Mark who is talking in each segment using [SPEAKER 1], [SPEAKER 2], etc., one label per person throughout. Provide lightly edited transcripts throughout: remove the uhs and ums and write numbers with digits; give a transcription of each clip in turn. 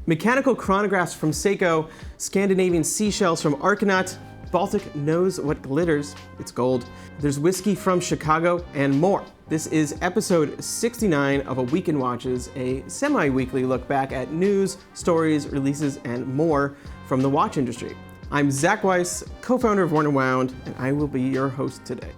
[SPEAKER 1] Mechanical chronographs from Seiko, Scandinavian seashells from Arcanaut, Baltic knows what glitters, it's gold. There's whiskey from Chicago, and more. This is episode 69 of A Week in Watches, a semi-weekly look back at news, stories, releases, and more from the watch industry. I'm Zach Weiss, co-founder of Worn & Wound, and I will be your host today.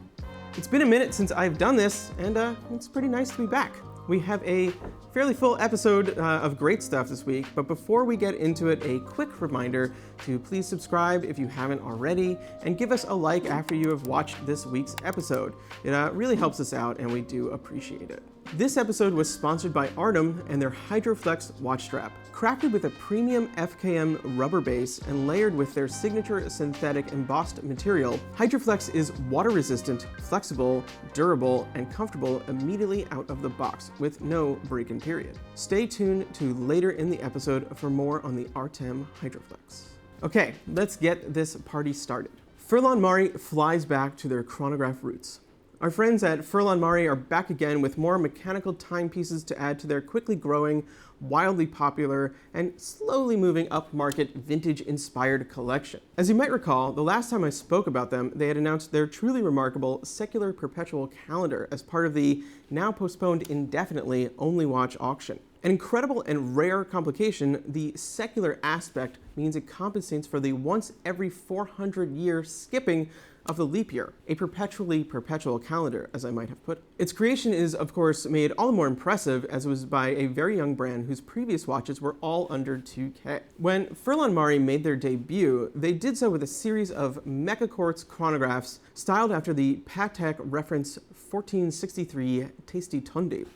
[SPEAKER 1] It's been a minute since I've done this, and it's pretty nice to be back. We have a fairly full episode of great stuff this week, but before we get into it, a quick reminder to please subscribe if you haven't already, and give us a like after you have watched this week's episode. It really helps us out, and we do appreciate it. This episode was sponsored by Artem and their hydroflex watch strap. Crafted with a premium FKM rubber base and layered with their signature synthetic embossed material, hydroflex is water-resistant, flexible, durable, and comfortable immediately out of the box, with no break-in period. Stay tuned to later in the episode for more on the Artem hydroflex. Okay, let's get this party started. Furlan Mari flies back to their chronograph roots. Our friends at Furlan Marri are back again with more mechanical timepieces to add to their quickly growing, wildly popular, and slowly moving upmarket vintage-inspired collection. As you might recall, the last time I spoke about them, they had announced their truly remarkable secular perpetual calendar as part of the now postponed indefinitely Only Watch auction. An incredible and rare complication, the secular aspect means it compensates for the once every 400-year skipping of the leap year, a perpetually perpetual calendar, as I might have put. Its creation is, of course, made all the more impressive as it was by a very young brand whose previous watches were all under 2K. When Furlan Mari made their debut, they did so with a series of mecha quartz chronographs styled after the Patek reference 1463 Tasty Tunde.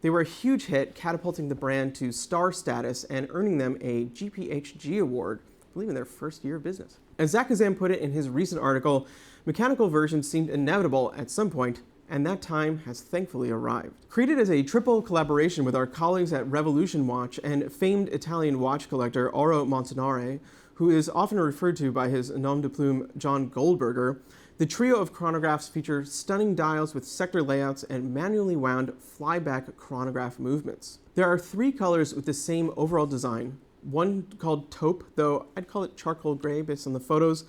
[SPEAKER 1] They were a huge hit, catapulting the brand to star status and earning them a GPHG award, I believe in their first year of business. As Zach put it in his recent article, mechanical versions seemed inevitable at some point, and that time has thankfully arrived. Created as a triple collaboration with our colleagues at Revolution Watch and famed Italian watch collector Aronut Montanare, who is often referred to by his nom de plume John Goldberger, the trio of chronographs feature stunning dials with sector layouts and manually wound flyback chronograph movements. There are 3 colors with the same overall design. One called taupe, though I'd call it charcoal gray based on the photos.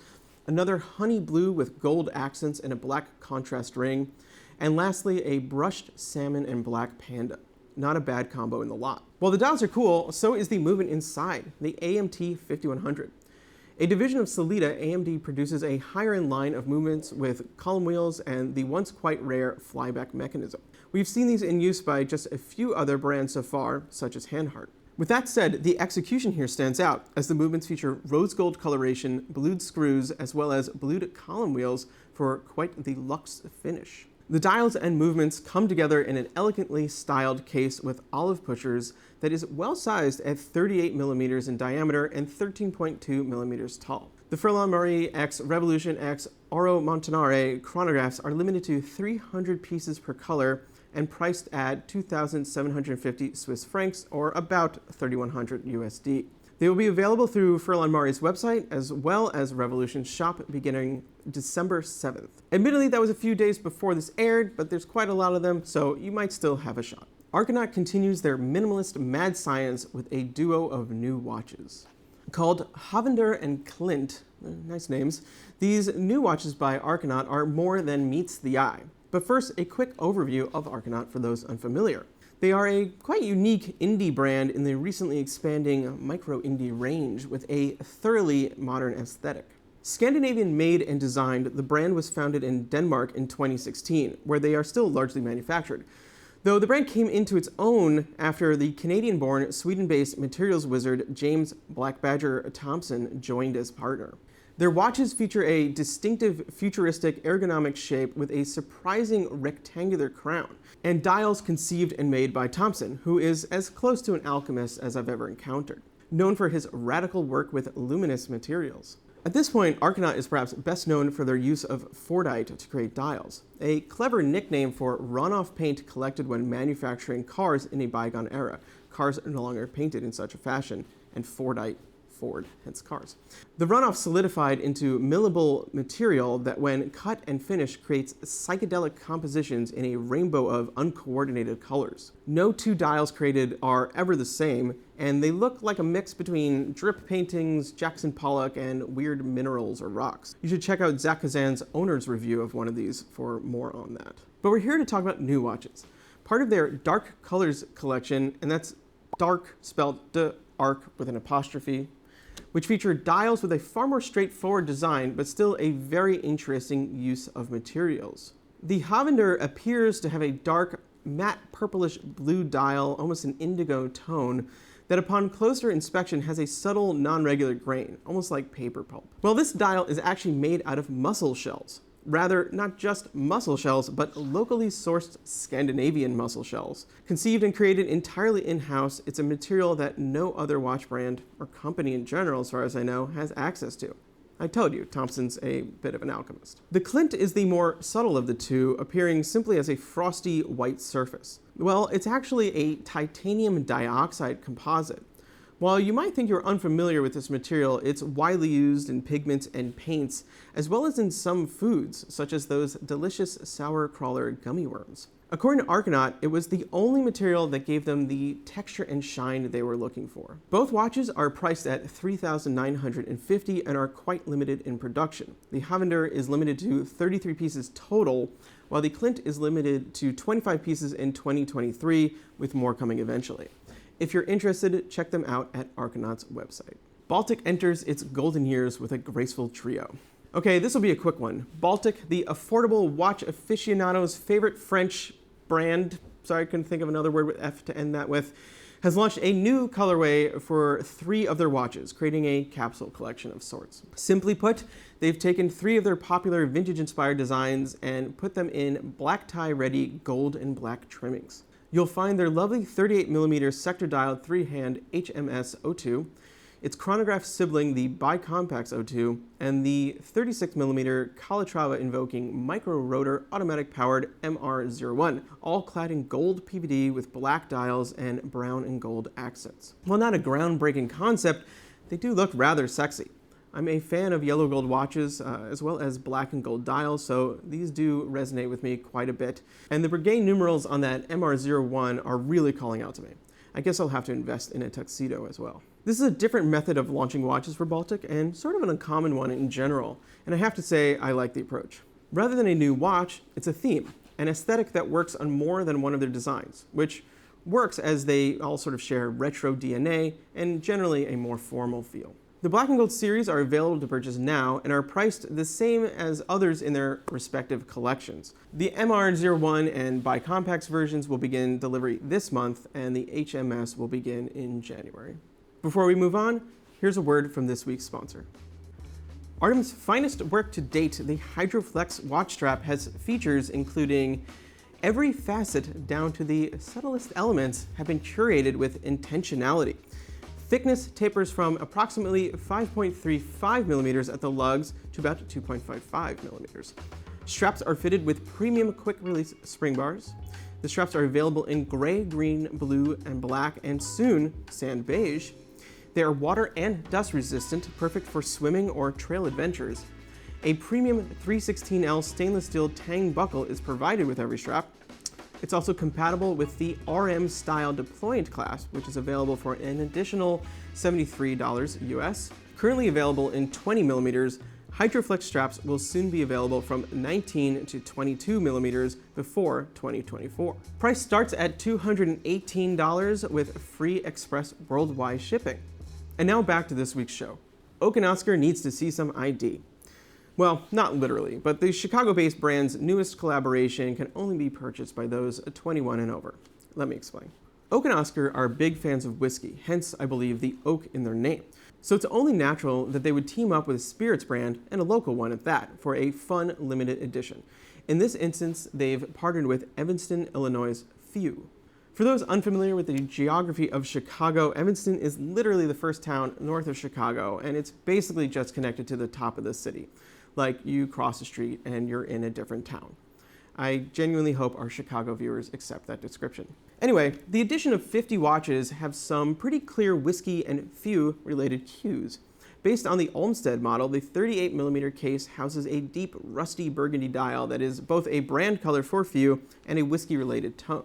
[SPEAKER 1] Another honey blue with gold accents and a black contrast ring. And lastly, a brushed salmon and black panda. Not a bad combo in the lot. While the dials are cool, so is the movement inside, the AMT 5100. A division of Solita, AMD produces a higher-end line of movements with column wheels and the once quite rare flyback mechanism. We've seen these in use by just a few other brands so far, such as Hanhart. With that said, the execution here stands out, as the movements feature rose gold coloration, blued screws, as well as blued column wheels for quite the luxe finish. The dials and movements come together in an elegantly styled case with olive pushers that is well-sized at 38 millimeters in diameter and 13.2 millimeters tall. The Furlan Mari X Revolution X Oro Montanare chronographs are limited to 300 pieces per color and priced at 2,750 Swiss francs, or about 3,100 USD. They will be available through Furlan Mari's website as well as Revolution's shop beginning December 7th. Admittedly, that was a few days before this aired, but there's quite a lot of them, so you might still have a shot. Arcanaut continues their minimalist mad science with a duo of new watches. Called Havender and Clint, nice names, these new watches by Arcanaut are more than meets the eye. But first, a quick overview of Arcanaut for those unfamiliar. They are a quite unique indie brand in the recently expanding micro-indie range with a thoroughly modern aesthetic. Scandinavian made and designed, the brand was founded in Denmark in 2016, where they are still largely manufactured. Though the brand came into its own after the Canadian-born, Sweden-based materials wizard James Black Badger Thompson joined as partner. Their watches feature a distinctive futuristic ergonomic shape with a surprising rectangular crown, and dials conceived and made by Thompson, who is as close to an alchemist as I've ever encountered, known for his radical work with luminous materials. At this point, Arcanaut is perhaps best known for their use of Fordite to create dials, a clever nickname for runoff paint collected when manufacturing cars in a bygone era. Cars are no longer painted in such a fashion, and Fordite Ford, hence cars. The runoff solidified into millable material that when cut and finished creates psychedelic compositions in a rainbow of uncoordinated colors. No two dials created are ever the same, and they look like a mix between drip paintings, Jackson Pollock, and weird minerals or rocks. You should check out Zach Kazan's owner's review of one of these for more on that. But we're here to talk about new watches. Part of their Dark Colors collection, and that's dark spelled D-arc with an apostrophe, which feature dials with a far more straightforward design, but still a very interesting use of materials. The Havender appears to have a dark, matte purplish blue dial, almost an indigo tone, that upon closer inspection has a subtle non-regular grain, almost like paper pulp. Well, this dial is actually made out of mussel shells. Rather, not just mussel shells, but locally sourced Scandinavian mussel shells. Conceived and created entirely in-house, it's a material that no other watch brand, or company in general, as far as I know, has access to. I told you, Thompson's a bit of an alchemist. The Clint is the more subtle of the two, appearing simply as a frosty white surface. Well, it's actually a titanium dioxide composite. While you might think you're unfamiliar with this material, it's widely used in pigments and paints, as well as in some foods, such as those delicious sour crawler gummy worms. According to Arcanaut, it was the only material that gave them the texture and shine they were looking for. Both watches are priced at $3,950 and are quite limited in production. The Havender is limited to 33 pieces total, while the Clint is limited to 25 pieces in 2023, with more coming eventually. If you're interested, check them out at Arcanaut's website. Baltic enters its golden years with a graceful trio. Okay, this will be a quick one. Baltic, the affordable watch aficionado's favorite French brand, sorry I couldn't think of another word with F to end that with, has launched a new colorway for 3 of their watches, creating a capsule collection of sorts. Simply put, they've taken 3 of their popular vintage-inspired designs and put them in black tie-ready gold and black trimmings. You'll find their lovely 38mm sector-dialed 3-hand HMS O2, its chronograph sibling the Bicompax O2, and the 36mm Calatrava-invoking micro-rotor automatic-powered MR01, all clad in gold PVD with black dials and brown and gold accents. While not a groundbreaking concept, they do look rather sexy. I'm a fan of yellow gold watches, as well as black and gold dials, so these do resonate with me quite a bit. And the Breguet numerals on that MR01 are really calling out to me. I guess I'll have to invest in a tuxedo as well. This is a different method of launching watches for Baltic, and sort of an uncommon one in general, and I have to say I like the approach. Rather than a new watch, it's a theme, an aesthetic that works on more than one of their designs, which works as they all sort of share retro DNA and generally a more formal feel. The black and gold series are available to purchase now and are priced the same as others in their respective collections. The MR01 and Bicompax versions will begin delivery this month, and the HMS will begin in January. Before we move on, here's a word from this week's sponsor. Artem's finest work to date, the hydroflex watch strap, has features including every facet down to the subtlest elements have been curated with intentionality. Thickness tapers from approximately 5.35 millimeters at the lugs to about 2.55 millimeters. Straps are fitted with premium quick-release spring bars. The straps are available in gray, green, blue, and black, and soon sand beige. They are water and dust resistant, perfect for swimming or trail adventures. A premium 316L stainless steel tang buckle is provided with every strap. It's also compatible with the RM style deployant clasp, which is available for an additional $73 US. Currently available in 20 millimeters, hydroflex straps will soon be available from 19 to 22 millimeters before 2024. Price starts at $218 with free express worldwide shipping. And now back to this week's show. Arcanaut needs to see some ID. Well, not literally, but the Chicago-based brand's newest collaboration can only be purchased by those 21 and over. Let me explain. Arcanaut are big fans of whiskey, hence, I believe, the oak in their name. So it's only natural that they would team up with a spirits brand, and a local one at that, for a fun limited edition. In this instance, they've partnered with Evanston, Illinois' Few. For those unfamiliar with the geography of Chicago, Evanston is literally the first town north of Chicago, and it's basically just connected to the top of the city. Like you cross the street and you're in a different town. I genuinely hope our Chicago viewers accept that description. Anyway, the addition of 50 watches have some pretty clear whiskey and few related cues. Based on the Olmsted model, the 38mm case houses a deep rusty burgundy dial that is both a brand color for few and a whiskey-related tone.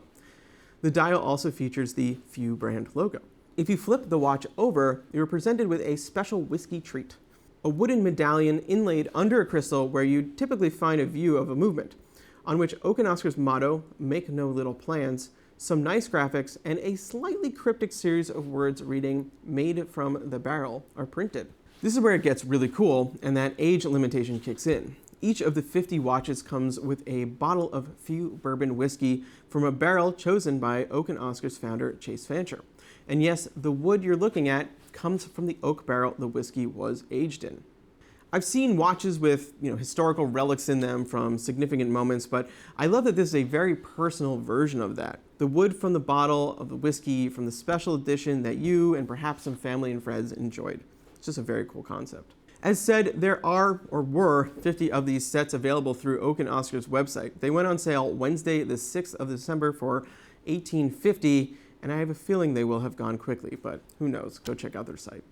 [SPEAKER 1] The dial also features the few brand logo. If you flip the watch over, you're presented with a special whiskey treat. A wooden medallion inlaid under a crystal where you'd typically find a view of a movement, on which Oak and Oscar's motto, "Make no little plans," some nice graphics, and a slightly cryptic series of words reading, "Made from the barrel," are printed. This is where it gets really cool, and that age limitation kicks in. Each of the 50 watches comes with a bottle of few bourbon whiskey from a barrel chosen by Oak and Oscar's founder, Chase Fancher. And yes, the wood you're looking at comes from the oak barrel the whiskey was aged in. I've seen watches with historical relics in them from significant moments, but I love that this is a very personal version of that. The wood from the bottle of the whiskey from the special edition that you and perhaps some family and friends enjoyed. It's just a very cool concept. As said, there are, or were, 50 of these sets available through Oak and Oscar's website. They went on sale Wednesday, the 6th of December for $18.50, and I have a feeling they will have gone quickly, but who knows? Go check out their site.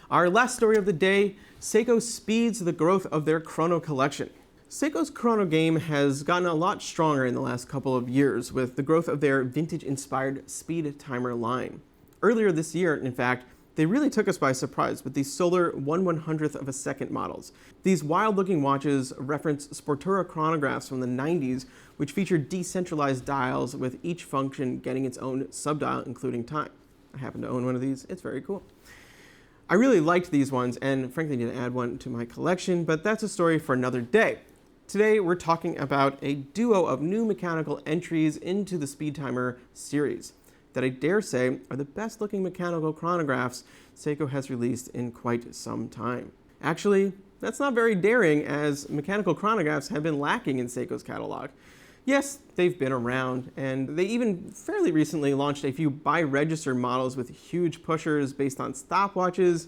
[SPEAKER 1] Our last story of the day, Seiko speeds the growth of their chrono collection. Seiko's chrono game has gotten a lot stronger in the last couple of years with the growth of their vintage-inspired speedtimer line. Earlier this year, in fact, they really took us by surprise with the solar 1/100th of a second models. These wild-looking watches reference Sportura chronographs from the 90s, which featured decentralized dials with each function getting its own subdial, including time. I happen to own one of these. It's very cool. I really liked these ones and frankly need to add one to my collection, but that's a story for another day. Today we're talking about a duo of new mechanical entries into the speedtimer series that I dare say are the best looking mechanical chronographs Seiko has released in quite some time. Actually, that's not very daring, as mechanical chronographs have been lacking in Seiko's catalog. Yes, they've been around, and they even fairly recently launched a few bi-register models with huge pushers based on stopwatches,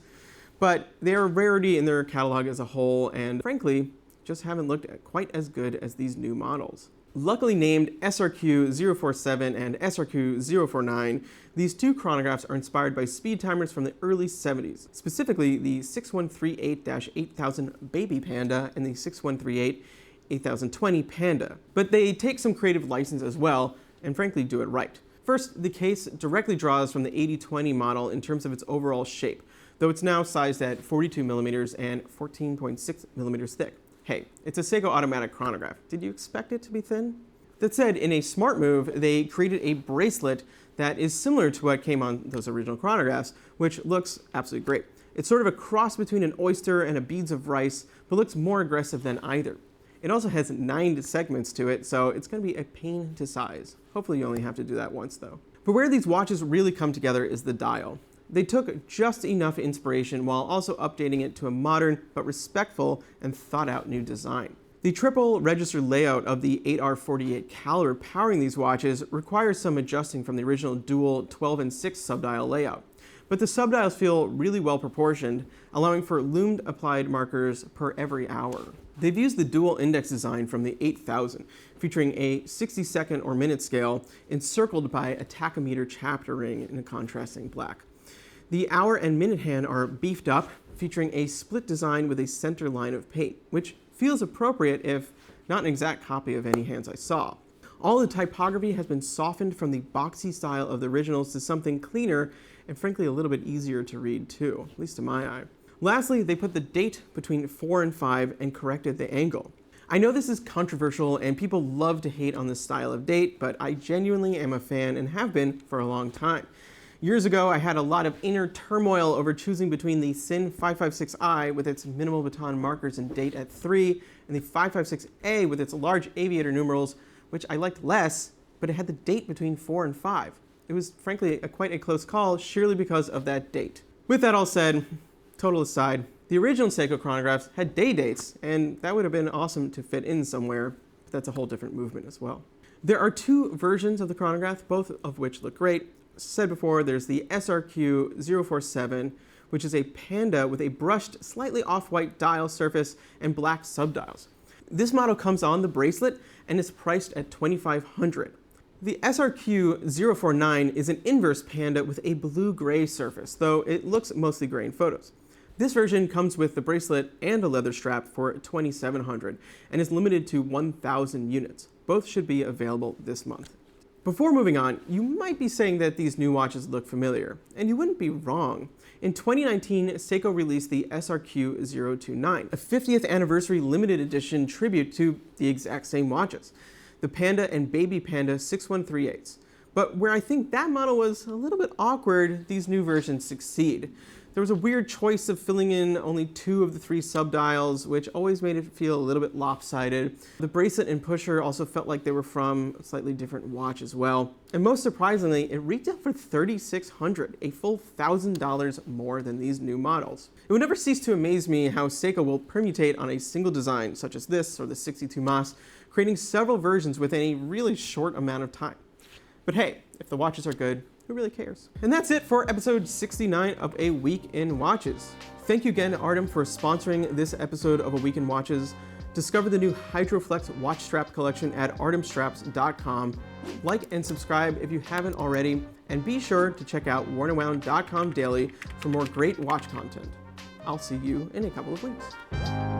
[SPEAKER 1] but they are a rarity in their catalog as a whole, and frankly, just haven't looked quite as good as these new models. Luckily named SRQ-047 and SRQ-049, these two chronographs are inspired by speed timers from the early 70s, specifically the 6138-8000 Baby Panda and the 6138-8020 Panda. But they take some creative license as well, and frankly do it right. First, the case directly draws from the 8020 model in terms of its overall shape, though it's now sized at 42mm and 14.6mm thick. Hey, it's a Seiko automatic chronograph. Did you expect it to be thin? That said, in a smart move, they created a bracelet that is similar to what came on those original chronographs, which looks absolutely great. It's sort of a cross between an oyster and a beads of rice, but looks more aggressive than either. It also has 9 segments to it, so it's going to be a pain to size. Hopefully you only have to do that once though. But where these watches really come together is the dial. They took just enough inspiration while also updating it to a modern but respectful and thought out new design. The triple register layout of the 8R48 caliber powering these watches requires some adjusting from the original dual 12 and 6 subdial layout. But the subdials feel really well proportioned, allowing for loomed applied markers per every hour. They've used the dual index design from the 8000, featuring a 60-second or minute scale encircled by a tachometer chapter ring in a contrasting black. The hour and minute hand are beefed up, featuring a split design with a center line of paint, which feels appropriate if not an exact copy of any hands I saw. All the typography has been softened from the boxy style of the originals to something cleaner and frankly a little bit easier to read too, at least to my eye. Lastly, they put the date between 4 and 5 and corrected the angle. I know this is controversial and people love to hate on this style of date, but I genuinely am a fan and have been for a long time. Years ago, I had a lot of inner turmoil over choosing between the SIN 556i with its minimal baton markers and date at 3, and the 556A with its large aviator numerals, which I liked less, but it had the date between 4 and 5. It was frankly quite a close call, surely because of that date. With that all said, total aside, the original Seiko chronographs had day dates, and that would have been awesome to fit in somewhere, but that's a whole different movement as well. There are 2 versions of the chronograph, both of which look great. As said before, there's the SRQ-047, which is a Panda with a brushed, slightly off-white dial surface and black subdials. This model comes on the bracelet and is priced at $2,500. The SRQ-049 is an inverse panda with a blue-gray surface, though it looks mostly gray in photos. This version comes with the bracelet and a leather strap for $2,700 and is limited to 1,000 units. Both should be available this month. Before moving on, you might be saying that these new watches look familiar, and you wouldn't be wrong. In 2019, Seiko released the SRQ-029, a 50th anniversary limited edition tribute to the exact same watches, the Panda and Baby Panda 6138s. But where I think that model was a little bit awkward, these new versions succeed. There was a weird choice of filling in only 2 of the 3 subdials, which always made it feel a little bit lopsided. The bracelet and pusher also felt like they were from a slightly different watch as well. And most surprisingly, it retailed for $3,600, a full $1,000 more than these new models. It would never cease to amaze me how Seiko will permutate on a single design, such as this or the 62 Mas, creating several versions within a really short amount of time. But hey, if the watches are good, who really cares? And that's it for episode 69 of A Week in Watches. Thank you again, Artem, for sponsoring this episode of A Week in Watches. Discover the new hydroflex watch strap collection at artemstraps.com. Like and subscribe if you haven't already, and be sure to check out wornandwound.com daily for more great watch content. I'll see you in a couple of weeks.